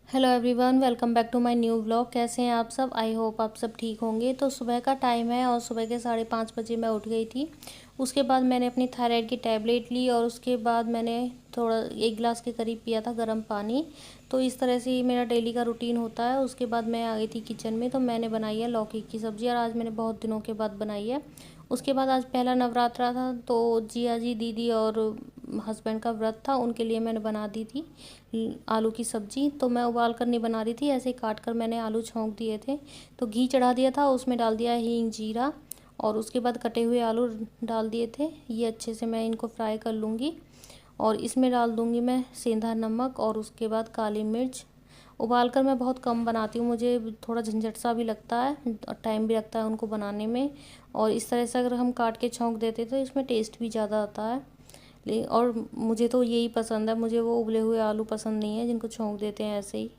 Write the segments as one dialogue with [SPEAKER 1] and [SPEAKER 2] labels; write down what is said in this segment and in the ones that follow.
[SPEAKER 1] Hello everyone, welcome back to my new vlog. कैसे हैं आप सब? आई होप आप सब ठीक होंगे। तो सुबह का टाइम है और सुबह के 5:30 बजे मैं उठ गई थी। उसके बाद मैंने अपनी थायराइड की टैबलेट ली और उसके बाद मैंने थोड़ा 1 गिलास के करीब पिया था गर्म पानी। तो इस तरह से मेरा डेली का रूटीन होता है। उसके बाद मैं आ गई थी किचन में, तो मैंने बनाई है लौकी की सब्ज़ी और आज मैंने बहुत दिनों के बाद बनाई है। उसके बाद आज पहला नवरात्रा था, तो जिया जी, दीदी और हस्बैंड का व्रत था, उनके लिए मैंने बना दी थी आलू की सब्ज़ी। तो मैं उबाल कर नहीं बना रही थी, ऐसे काट कर मैंने आलू छौंक दिए थे। तो घी चढ़ा दिया था, उसमें डाल दिया हींग जीरा और उसके बाद कटे हुए आलू डाल दिए थे। ये अच्छे से मैं इनको फ्राई कर लूँगी और इसमें डाल दूँगी मैं सेंधा नमक और उसके बाद काली मिर्च। उबाल कर मैं बहुत कम बनाती हूँ, मुझे थोड़ा झंझट सा भी लगता है और टाइम भी लगता है उनको बनाने में। और इस तरह से अगर हम काट के छौंक देते तो इसमें टेस्ट भी ज़्यादा आता है। और मुझे तो यही पसंद है, मुझे वो उबले हुए आलू पसंद नहीं है जिनको छौंक देते हैं ऐसे ही।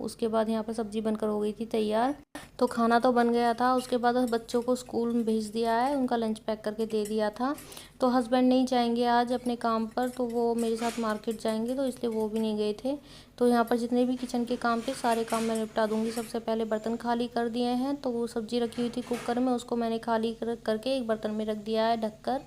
[SPEAKER 1] उसके बाद यहाँ पर सब्ज़ी बनकर हो गई थी तैयार। तो खाना तो बन गया था। उसके बाद बच्चों को स्कूल में भेज दिया है, उनका लंच पैक करके दे दिया था। तो हस्बैंड नहीं जाएंगे आज अपने काम पर, तो वो मेरे साथ मार्केट जाएंगे, तो इसलिए वो भी नहीं गए थे। तो यहाँ पर जितने भी किचन के काम थे सारे काम मैं निपटा दूँगी। सबसे पहले बर्तन खाली कर दिए हैं। तो वो सब्ज़ी रखी हुई थी कुकर में, उसको मैंने खाली करके एक बर्तन में रख दिया है ढककर।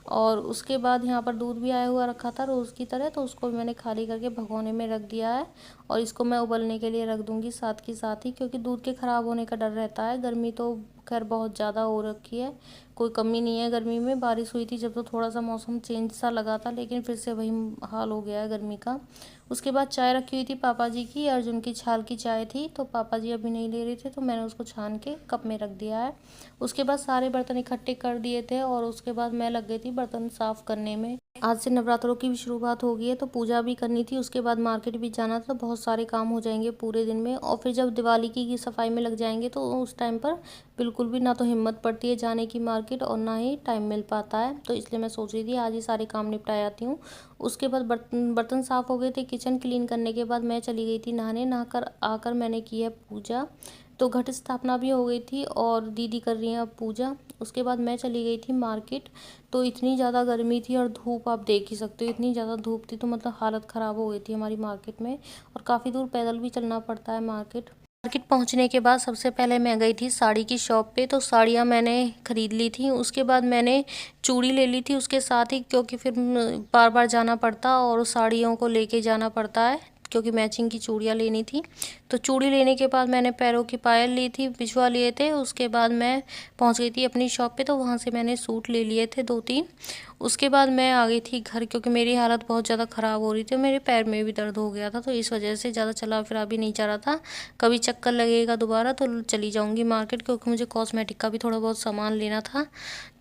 [SPEAKER 1] और उसके बाद यहाँ पर दूध भी आया हुआ रखा था रोज़ की तरह, तो उसको भी मैंने खाली करके भगोने में रख दिया है। और इसको मैं उबलने के लिए रख दूँगी साथ के साथ ही, क्योंकि दूध के ख़राब होने का डर रहता है। गर्मी तो खैर बहुत ज़्यादा हो रखी है, कोई कमी नहीं है गर्मी में। बारिश हुई थी जब तो थोड़ा सा मौसम चेंज सा लगा था, लेकिन फिर से वही हाल हो गया है गर्मी का। उसके बाद चाय रखी हुई थी पापा जी की, अर्जुन की छाल की चाय थी, तो पापा जी अभी नहीं ले रहे थे, तो मैंने उसको छान के कप में रख दिया है। उसके बाद सारे बर्तन इकट्ठे कर दिए थे और उसके बाद मैं लग गई थी बर्तन साफ़ करने में। आज से नवरात्रों की भी शुरुआत हो गई है, तो पूजा भी करनी थी। उसके बाद मार्केट भी जाना था, तो बहुत सारे काम हो जाएंगे पूरे दिन में। और फिर जब दिवाली की सफाई में लग जाएंगे तो उस टाइम पर बिल्कुल भी ना तो हिम्मत पड़ती है जाने की मार्केट और ना ही टाइम मिल पाता है। तो इसलिए मैं सोच रही थी आज ही सारे काम निपटा आती हूँ। उसके बाद बर्तन साफ़ हो गए थे। किचन क्लीन करने के बाद मैं चली गई थी नहाने। नहाकर आकर मैंने की है पूजा। तो घट स्थापना भी हो गई थी और दीदी कर रही हैं अब पूजा। उसके बाद मैं चली गई थी मार्केट। तो इतनी ज़्यादा गर्मी थी और धूप आप देख ही सकते हो, इतनी ज़्यादा धूप थी, तो मतलब हालत ख़राब हो गई थी हमारी मार्केट में। और काफ़ी दूर पैदल भी चलना पड़ता है मार्केट। मार्केट पहुंचने के बाद सबसे पहले मैं गई थी साड़ी की शॉप पे। तो साड़ियाँ मैंने ख़रीद ली थी। उसके बाद मैंने चूड़ी ले ली थी उसके साथ ही, क्योंकि फिर बार बार जाना पड़ता और साड़ियों को लेके जाना पड़ता है, क्योंकि मैचिंग की चूड़ियाँ लेनी थी। तो चूड़ी लेने के बाद मैंने पैरों की पायल ली थी, बिछुआ लिए थे। उसके बाद मैं पहुंच गई थी अपनी शॉप पे, तो वहां से मैंने सूट ले लिए थे 2-3। उसके बाद मैं आ गई थी घर, क्योंकि मेरी हालत बहुत ज़्यादा ख़राब हो रही थी और मेरे पैर में भी दर्द हो गया था, तो इस वजह से ज़्यादा चला फिरा भी नहीं जा रहा था। कभी चक्कर लगेगा दोबारा तो चली जाऊँगी मार्केट, क्योंकि मुझे कॉस्मेटिक का भी थोड़ा बहुत सामान लेना था।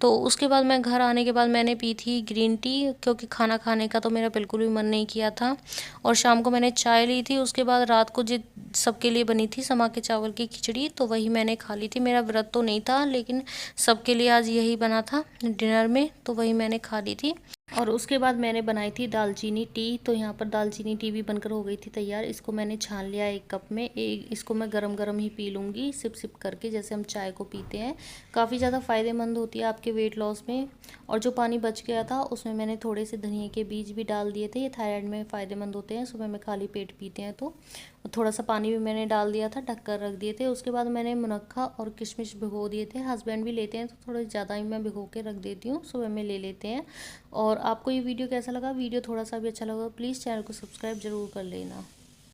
[SPEAKER 1] तो उसके बाद मैं घर आने के बाद मैंने पी थी ग्रीन टी, क्योंकि खाना खाने का तो मेरा बिल्कुल भी मन नहीं किया था। और शाम को मैंने चाय ली थी। उसके बाद रात को जो सबके लिए बनी थी समा के चावल की खिचड़ी, तो वही मैंने खा ली थी। मेरा व्रत तो नहीं था, लेकिन सबके लिए आज यही बना था डिनर में, तो वही मैंने खा ली थी। और उसके बाद मैंने बनाई थी दालचीनी टी। तो यहाँ पर दालचीनी टी भी बनकर हो गई थी तैयार। इसको मैंने छान लिया एक कप में। इसको मैं गरम गरम ही पी लूँगी, सिप सिप करके, जैसे हम चाय को पीते हैं। काफ़ी ज़्यादा फ़ायदेमंद होती है आपके वेट लॉस में। और जो पानी बच गया था उसमें मैंने थोड़े से धनिया के बीज भी डाल दिए थे, ये थायराइड में फ़ायदेमंद होते हैं, सुबह में खाली पेट पीते हैं तो। थोड़ा सा पानी भी मैंने डाल दिया था, ढक कर रख दिए थे। उसके बाद मैंने मुनक्का और किशमिश भिगो दिए थे। हस्बैंड भी लेते हैं तो थोड़ा ज़्यादा ही मैं भिगो के रख देती हूँ, सुबह में ले लेते हैं। और आपको ये वीडियो कैसा लगा? वीडियो थोड़ा सा भी अच्छा लगा प्लीज़ चैनल को सब्सक्राइब ज़रूर कर लेना।